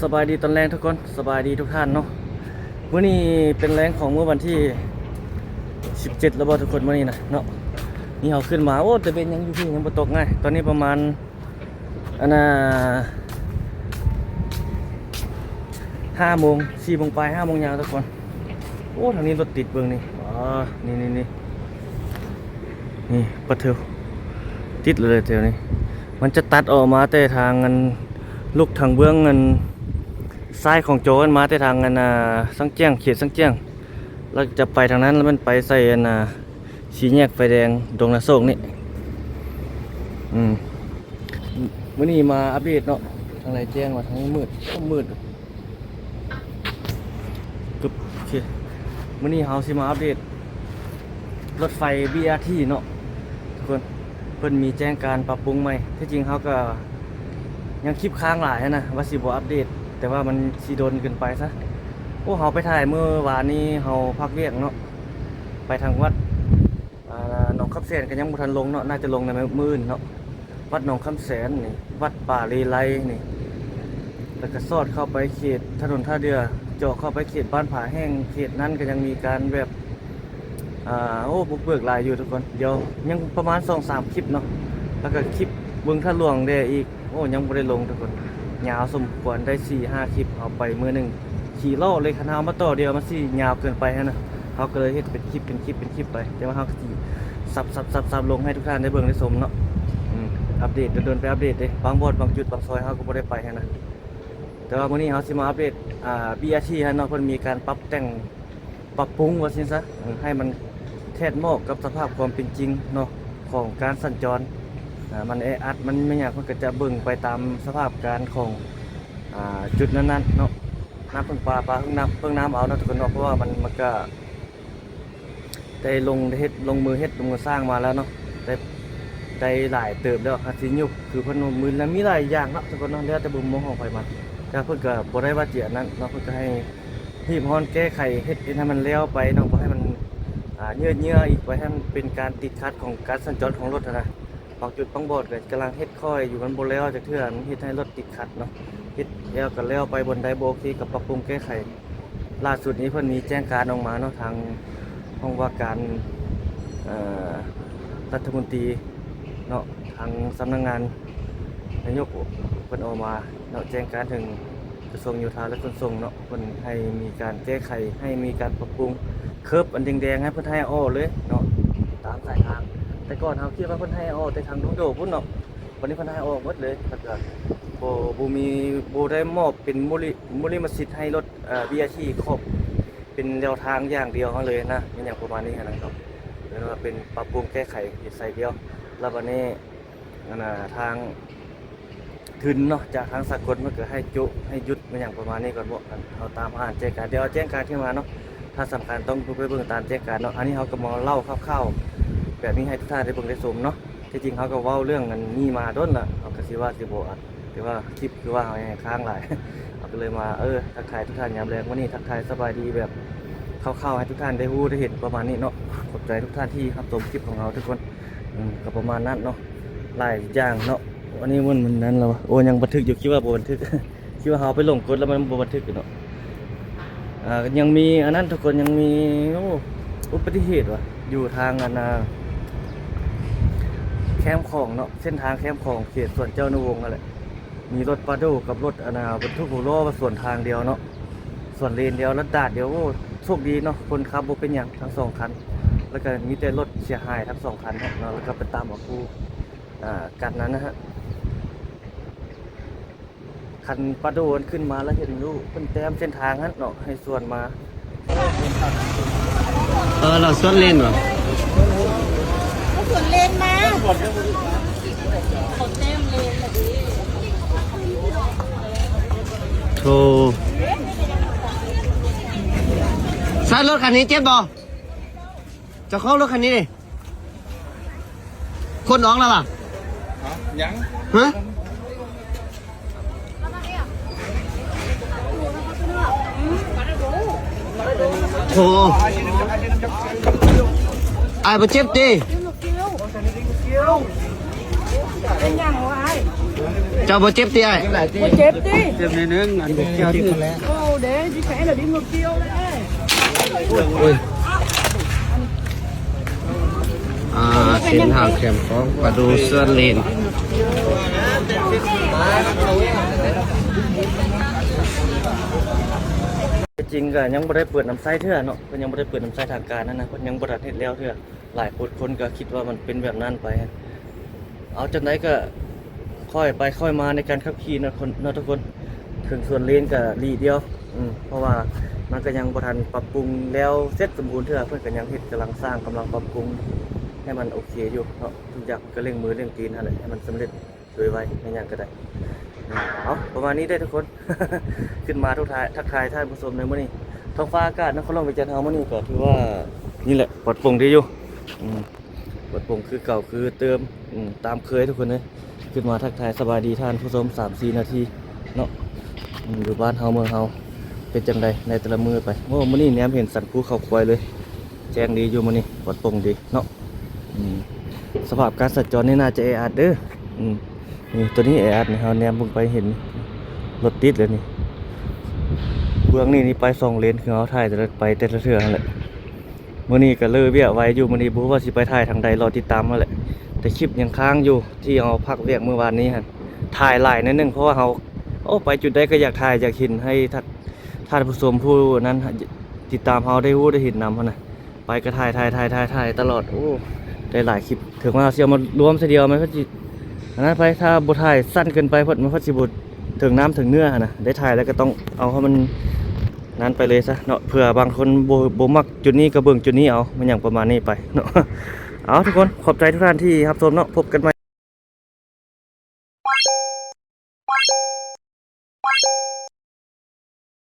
สบายดีตอนแรงทุกคนสบายดีทุกท่านเนาะมื้อนี้เป็นแรงของเมื่อวันที่17แล้วบ่ทุกคนมื้อนี้นะเนาะนี่เขาขึ้นมาโอ้แต่เป็นยังอยู่ที่ยังบ่ตกง่ายตอนนี้ประมาณอันน่ะ5 โมง4 โมงปลาย5 โมงยาวทุกคนโอ้ทางนี้รถติดเบิ่งนี่อ๋อนี่ปะเทวติดเลยเทวนี้มันจะตัดออกมาแต่ทางเงินลูกทางเบื้องเงินซ้ายของโจกันมาแต่ทางเงินสังเจียงเขตสังเจียงเราจะไปทางนั้นแล้วมันไปใส่สีแยกไฟแดงดงนาโศกนี่มื้อนี้มาอัปเดตเนาะทางไหนแจ้งว่าทางมืดโอเคมื้อนี้เฮาสิมาอัปเดตรถไฟ BRT เนาะทุกคนเพิ่นมีแจ้งการปรับปรุงใหม่ที่จริงเฮาก็ยังคลิปค้างหลายนะว่าสิบ่อัปเดตแต่ว่ามันสิโดนเกินไปซะโอ้เฮาไปถ่ายเมื่อวานนี้เฮาพักเวียกเนาะไปทางวัดหนองคำแสนก็ยังบ่ทันลงเนาะน่าจะลงในมื้ออื่นเนาะวัดหนองคำแสนนี่วัดป่าเลไลนี่แล้วก็ซอดเข้าไปเขตถนนท่าเรือเจาะเข้าไปเขตบ้านผาแห้งเขตนั้นก็ยังมีการแบบโอ้บุกเบิกหลายอยู่ทุกคนเดี๋ยวยังประมาณ 2-3 คลิปเนาะแล้วก็คลิปเบิ่งท่าหลวงได้อีกโอ้ยังบ่ได้ลงทุกคนยาวสมควรได้ 4-5 คลิปเอาไปมื้อนึงขี่ล้อเลยคันเฮามาต่อเดียวมันสิยาวเกินไปฮะนะเฮาก็เลยเฮ็ดเป็นคลิปไปแต่ว่าเฮาก็สิสับลงให้ทุกท่านได้เบิ่งได้ชมเนาะอัปเดตเดินไปอัปเดตเด้บางบทบางจุดบางซอยเฮาก็บ่ได้ไปฮะนะแต่ว่ามื้อนี้เฮาสิมาอัปเดตBRT ฮะเนาะเพิ่นมีการปรับแต่งปรับปรุงว่าซั่นซะให้มันแทนเหมาะกับสภาพความเป็นจริงเนาะของการสัญจรมันแออัดมันไม่อยากมันก็จะเบิ่งไปตามสภาพการของจุดนั้นๆเนาะน้ำเพิ่งปลาเพิ่งน้ำเอาเนาะทุกคนเนาะเพราะว่ามันก็ได้ลงมือสร้างมาแล้วเนาะได้หลายเติบแล้วฮัสิยุบคือเพิ่นมือแล้วมีหลายอย่างเนาะทุกคนเนาะแล้วแต่บุมมองของไผมันแต่เพิ่นก็บ่ได้ว่าเจียนั้นเนาะเพิ่นก็ให้รีบฮ้อนแก้ไขเฮ็ดให้มันแล้วไปเนาะบ่ให้มันเยื่ออีกไว้ให้มันเป็นการติดขัดของการสัญจรของรถนะบางจุดบางบอดก็กำลังเฮ็ดค่อยอยู่มันบ่แล้วจักเทื่อมันเฮ็ดให้รถติดขัดเนาะเฮ็ดแล้วก็แล้วไปบนไดโบคีกับปรับปรุงแก้ไขล่าสุดนี้เพิ่นมีแจ้งการออกมาเนาะทางห้องว่าการรัฐมนตรีเนาะทางสำนักงานนายกเพิ่นออกมาเนาะแจ้งการถึงกระทรวงโยธาและขนส่งเนาะเพิ่นให้มีการแก้ไขให้มีการปรับปรุงเคิร์ฟอันแดงๆให้เพิ่นให้อ้อเลยเนาะตามสายทางแต่ก่อนเฮาคิดว่าเพิ่นให้อ้อแต่ทางดงโดพุ่นเนาะวันนี้เพิ่นให้อ้อหมดเลยแล้วก็บ่ได้มอบเป็นมูลนิธิให้รถBRT ครบเป็นแนวทางอย่างเดียวเฮาเลยนะเป็นอย่างประมาณนี้นะครับเรียกว่าเป็นปรับปรุงแก้ไขใส่เดียวแล้ววันนี้ทางทุนเนาะจากทางสากลมันก็ให้หยุดมันอย่างประมาณนี้ก่อนบ่เอาตามอ่านแจ้งการเดี๋ยวแจ้งการขึ้นมาเนาะถ้าสำคัญต้องไปเบิ่งตามแจ้งการเนาะอันนี้เขาก็มาเล่าคร่าวๆแบบนี้ให้ทุกท่านได้เบิ่งได้ชมเนาะที่จริงเขาก็เว้าเรื่องอันนี้มาด้นละเขาก็สิว่าสิบ่อัดแต่ว่าคลิปคือว่าเขาให้ค้างหลาย เขาก็เลยมาทักทายทุกท่านยามแรงวันนี้ทักทายสบายดีแบบคร่าวๆให้ทุกท่านได้รู้ได้เห็นประมาณนี้เนาะขอบใจทุกท่านที่รับชมคลิปของเราทุกคนก็ประมาณนั้นเนาะหลายอย่างเนาะวันนี้มันนั้นเราโอ้ยังบันทึกอยู่คิดว่าบ่บันทึก คิดว่าเขาไปลงกดแล้วมันบ่บันทึกอยู่เนาะยังมีอันนั้นทุกคนยังมีอุบัติเหตุว่ะอยู่ทางแคมป์ของเนาะเส้นทางแคมป์ของเขตสวนเจ้านวงนั่นแหละมีรถปาโดกับรถบรรทุก6 ล้อมาส่วนทางเดียวเนาะส่วนเลนเดียวแล้วดาดเดียวโอ้โชคดีเนาะคนขับบ่เป็นหยังทั้ง2 คันแล้วก็มีแต่รถเสียหายทั้ง2 คันเนาะแล้วก็ไปตามกับผู้กันนั้นนะฮะคันปาโดนขึ้นมาแล้วเห็นรูปเป็นแต้มเส้นทางนั้นเนาะให้ส่วนมาเราส่วนเลนเหรอส่วนเลนมาขดเต็มเลนเลยดิโธ่ซารถคันนี้เจ็บบ่จะเข้ารถคันนี้ดิคนน้องแล้วป่ะยังฮะโธ่ไอ้บ่เจ็บดิเป็นอย่างไร เจ้าบ่เจ็บที่ไอ้ Ôi chết đi. เจ็บนิดนึงอันเกี่ยวที่ Ồ để chị khẽ là đi ngược chiều đấy. เส้นทางแคมป์ของประดูเสื้อเลน จริงก็ยังบ่ได้เปิดน้ำใสเทื่อเนาะก็ยังบ่ได้เปิดน้ำใสทางการนั่นนะเพิ่นยังบ่ทันเฮ็ดแล้วเทื่อหลายคนก็คิดว่ามันเป็นแบบนั้นไป เอาจังไดก็ค่อยไปค่อยมาในการขับขี่นะคนเนาะทุกคนถึงส่วนเลนก็ลีเดียวเพราะว่ามันก็ยังบ่ทันปรับปรุงแล้วเสร็จสมบูรณ์เทื่อเพิ่นก็ยังเฮ็ดกำลังสร้างกำลังปรับปรุงให้มันโอเคอยู่เนาะทุกอย่างก็เร่งมือเร่งตีนหั่นแหละให้มันสำเร็จโดยไวไม่ยากก็ได้เอาประมาณนี้ได้ทุกคน ขึ้นมาทักทายท่านผู้ชมในมื้อนี้ท้องฟ้าอากาศนครหลวงวิจันทร์เฮามื้อนี้ก็ถือว่านี่แหละปลอดโปร่งดีอยู่ปลอดโปร่งคือเก่าคือเติมตามเคยทุกคนเลยขึ้นมาทักทายสบายดีท่านผู้ชม 3-4 นาทีเนาะอยู่บ้านเฮาเมืองเฮาเป็นจังไดในแต่ละมื้อไปโอ้มื้อนี้แหนมเห็นสัตว์ภูเขาควายเลยแจ้งดีอยู่มื้อนี้ปลอดโปร่งดีเนาะสภาพการสัญจรนี่น่าจะแออัดเด้อนี่ตัวนี้แออัดนี่เฮาแนมลงไปเห็นรถติดเลยนี่เบื้องนี่ไป2 เลนคือเฮาถ่ายแต่ละไปแต่ละเทื่อนั่นแหละมื้อนี้ก็เลยเวียไว้อยู่มื้อนี้บ่รู้ว่าสิไปถ่ายทางใดรอติดตามมาแหละแต่คลิปยังค้างอยู่ที่เอาพักเวียกเมื่อวานนี้หั่นถ่ายหลายนิดนึงเพราะว่าเฮาไปจุดใดก็อยากถ่ายอยากเห็นให้ท่านผู้ชมผู้นั้นติดตามเฮาได้รู้ได้เห็นนำหั่นน่ะไปก็ถ่ายตลอดโอ้ได้หลายคลิปถึงว่าสิเอามารวมซะเดียวมันก็สิอันนั้นไปถ้าบ่ถ่ายสั้นเกินไปเพิ่นมันก็สิบ่ถึงน้ำถึงเนื้อหั่นน่ะได้ถ่ายแล้วก็ต้องเอาให้มันนั้นไปเลยซะเนาะเผื่อบางคนบ่มักจุดนี้ก็เบิ่งจุดนี้เอามันอย่างประมาณนี้ไปเนาะ เอาทุกคนขอบใจทุกท่านที่รับชมเนาะพบกันใหม่